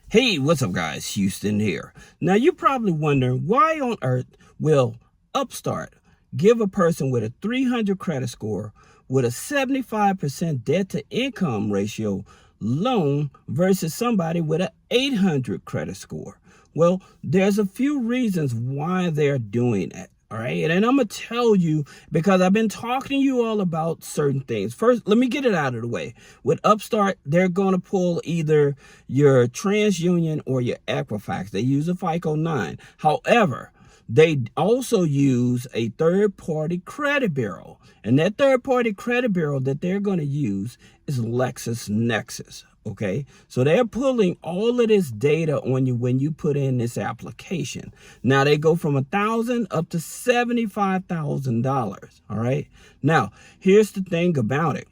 Hey, what's up, guys? Houston here. Now, you're probably wondering why on earth will Upstart give a person with a 300 credit score with a 75% debt to income ratio loan versus somebody with an 800 credit score? Well, there's a few reasons why they're doing it. All right. And I'm going to tell you because I've been talking to you all about certain things. First, let me get it out of the way. With Upstart, they're going to pull either your TransUnion or your Equifax. They use a FICO 9. However, they also use a third-party credit bureau. And that third-party credit bureau that they're going to use is LexisNexis. Okay, so they're pulling all of this data on you when you put in this application. Now they go from $1,000 up to $75,000. All right. Now here's the thing about it.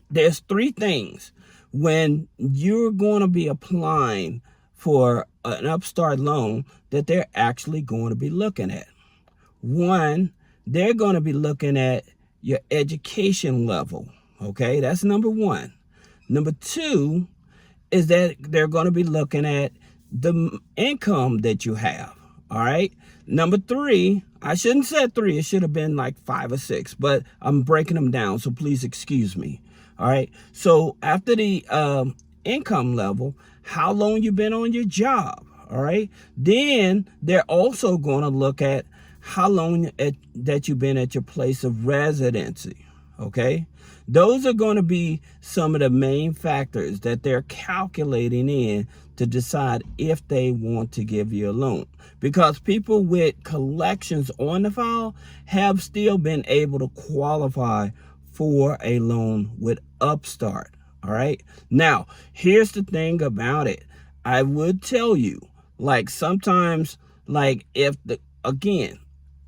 There's three things when you're going to be applying for an Upstart loan that they're actually going to be looking at. One, they're going to be looking at your education level. Okay, that's number one. Number two is that they're going to be looking at the income that you have. All right. Number three, I shouldn't say three. It should have been like 5 or 6, but I'm breaking them down. So please excuse me. All right. So after the income level, how long you've been on your job. All right. Then they're also going to look at how long that you've been at your place of residency. Okay. Those are going to be some of the main factors that they're calculating in to decide if they want to give you a loan. Because people with collections on the file have still been able to qualify for a loan with Upstart. All right. Now, here's the thing about it. I would tell you, like sometimes, like if again,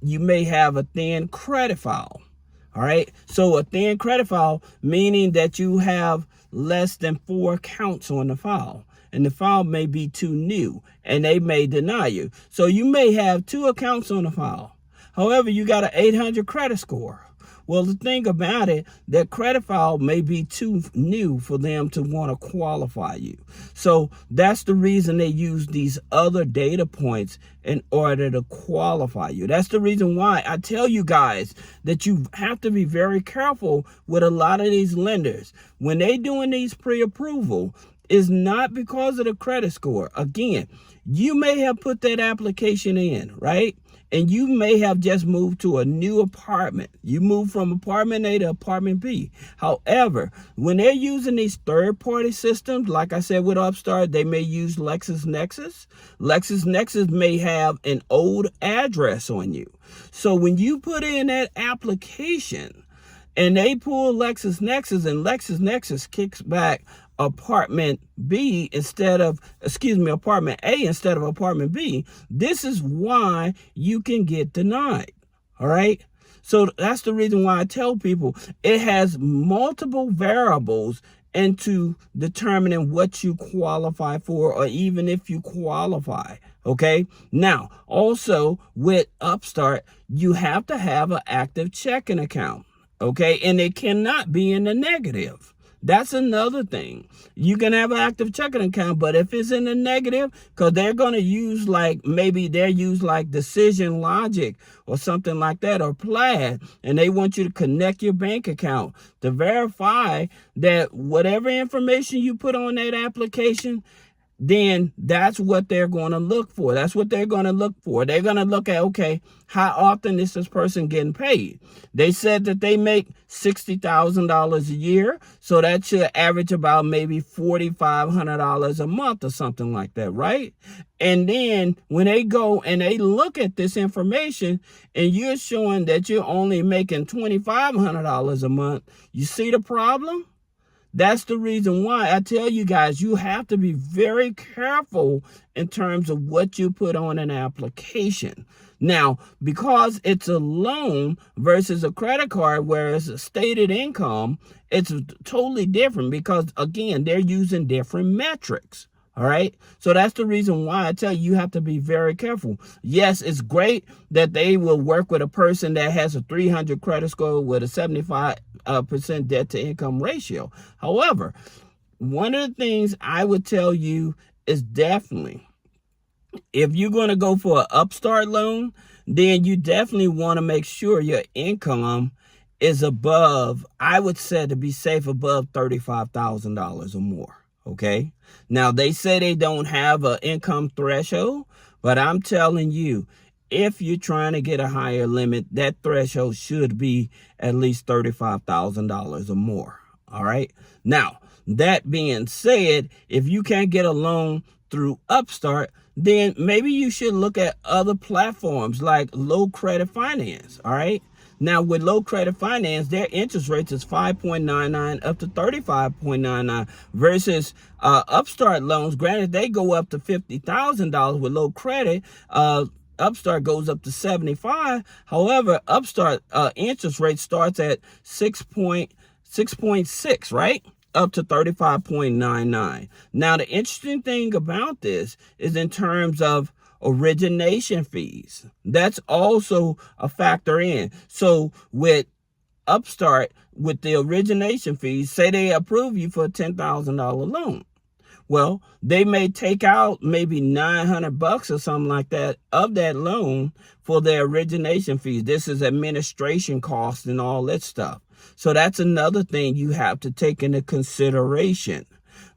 you may have a thin credit file. All right. So a thin credit file, meaning that you have less than 4 accounts on the file, and the file may be too new and they may deny you. So you may have 2 accounts on the file. However, you got an 800 credit score. Well, the thing about it, that credit file may be too new for them to want to qualify you. So that's the reason they use these other data points in order to qualify you. That's the reason why I tell you guys that you have to be very careful with a lot of these lenders. When they doing these pre-approval, is not because of the credit score. Again, you may have put that application in, right? And you may have just moved to a new apartment. You moved from apartment A to apartment B. However, when they're using these third-party systems, like I said with Upstart, they may use LexisNexis. LexisNexis may have an old address on you. So when you put in that application and they pull LexisNexis and LexisNexis kicks back apartment B apartment A instead of apartment B, this is why you can get denied. All right. So that's the reason why I tell people it has multiple variables into determining what you qualify for, or even if you qualify. Okay. Now, also with Upstart, you have to have an active checking account. Okay. And it cannot be in the negative. That's another thing. You can have an active checking account, but if it's in the negative, because they're going to use maybe they use Decision Logic or something like that, or Plaid, and they want you to connect your bank account to verify that whatever information you put on that application, then that's what they're going to look for. That's what they're going to look for. They're going to look at, okay, how often is this person getting paid? They said that they make $60,000 a year. So that should average about maybe $4,500 a month or something like that, right? And then when they go and they look at this information and you're showing that you're only making $2,500 a month, you see the problem? That's the reason why I tell you guys, you have to be very careful in terms of what you put on an application. Now, because it's a loan versus a credit card where it's a stated income, it's totally different because, again, they're using different metrics. All right. So that's the reason why I tell you, you have to be very careful. Yes, it's great that they will work with a person that has a 300 credit score with a 75% debt to income ratio. However, one of the things I would tell you is definitely, if you're going to go for an Upstart loan, then you definitely want to make sure your income is above, I would say to be safe, above $35,000 or more. Okay. Now they say they don't have an income threshold, but I'm telling you, if you're trying to get a higher limit, that threshold should be at least $35,000 or more. All right. Now, that being said, if you can't get a loan through Upstart, then maybe you should look at other platforms like low credit finance. All right. Now, with low credit finance, their interest rates is 5.99 up to 35.99 versus Upstart loans. Granted, they go up to $50,000 with low credit. Upstart goes up to 75. However, Upstart interest rate starts at 6.6, right? Up to 35.99. Now, the interesting thing about this is in terms of origination fees. That's also a factor in. So with Upstart, with the origination fees, say they approve you for a $10,000 loan. Well, they may take out maybe $900 or something like that of that loan for their origination fees. This is administration costs and all that stuff. So that's another thing you have to take into consideration.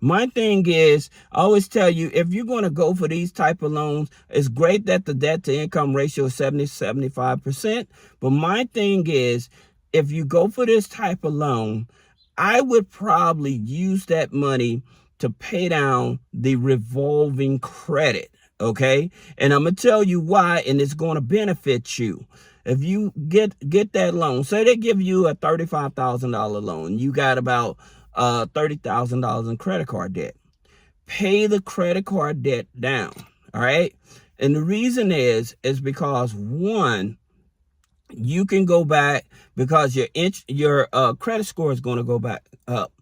My thing is, I always tell you, if you're going to go for these type of loans, it's great that the debt to income ratio is 75%. But my thing is, if you go for this type of loan, I would probably use that money to pay down the revolving credit. Okay. And I'm going to tell you why, and it's going to benefit you. If you get that loan, say they give you a $35,000 loan, you got about $30,000 in credit card debt. Pay the credit card debt down. All right. And the reason is because, one, you can go back because your credit score is going to go back up.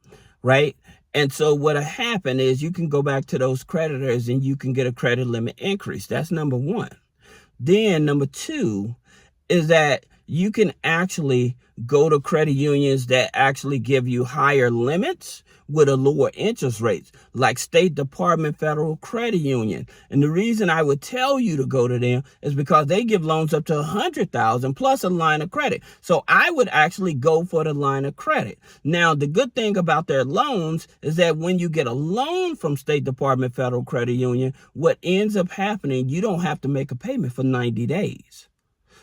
Right. And so what'll happen is you can go back to those creditors and you can get a credit limit increase. That's number one. Then number two is that you can actually go to credit unions that actually give you higher limits with a lower interest rates, like State Department Federal Credit Union. And the reason I would tell you to go to them is because they give loans up to $100,000 plus a line of credit. So I would actually go for the line of credit. Now, the good thing about their loans is that when you get a loan from State Department Federal Credit Union, what ends up happening, you don't have to make a payment for 90 days.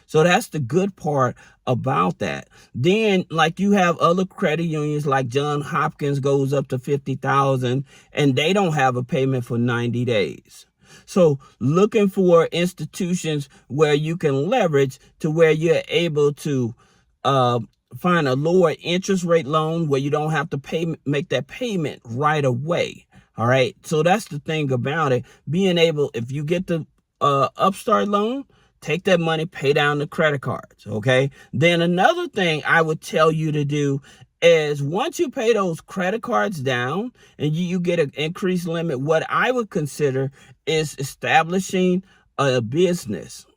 So that's the good part about that. Then, like, you have other credit unions like Johns Hopkins goes up to $50,000 and they don't have a payment for 90 days. So looking for institutions where you can leverage to where you're able to find a lower interest rate loan where you don't have to make that payment right away. All right. So that's the thing about it. Being able, if you get the Upstart loan, take that money, pay down the credit cards, okay? Then another thing I would tell you to do is once you pay those credit cards down and you get an increased limit, what I would consider is establishing a business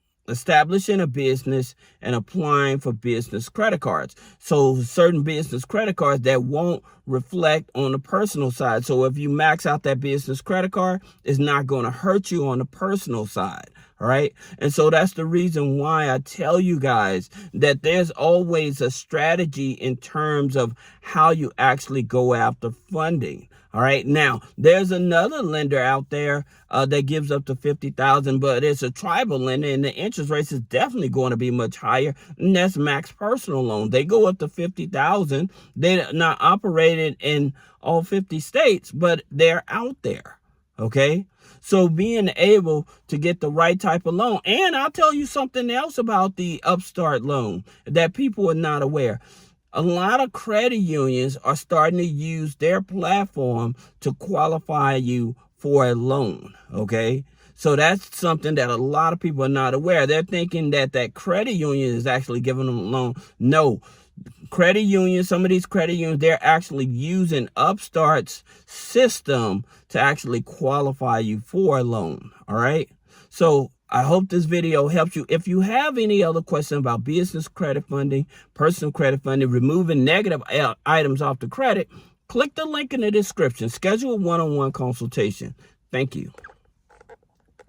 and applying for business credit cards. So certain business credit cards that won't reflect on the personal side. So if you max out that business credit card, it's not going to hurt you on the personal side. All right. And so that's the reason why I tell you guys that there's always a strategy in terms of how you actually go after funding. All right. Now, there's another lender out there that gives up to $50,000, but it's a tribal lender and the interest rates is definitely going to be much higher. And that's Max Personal Loan. They go up to $50,000. They're not operated in all 50 states, but they're out there. Okay. So being able to get the right type of loan. And I'll tell you something else about the Upstart loan that people are not aware. A lot of credit unions are starting to use their platform to qualify you for a loan. Okay. So that's something that a lot of people are not aware. They're thinking that credit union is actually giving them a loan. No. Credit unions, some of these credit unions, they're actually using Upstart's system to actually qualify you for a loan. All right. So I hope this video helps you. If you have any other questions about business credit funding, personal credit funding, removing negative items off the credit, click the link in the description. Schedule a one-on-one consultation. Thank you.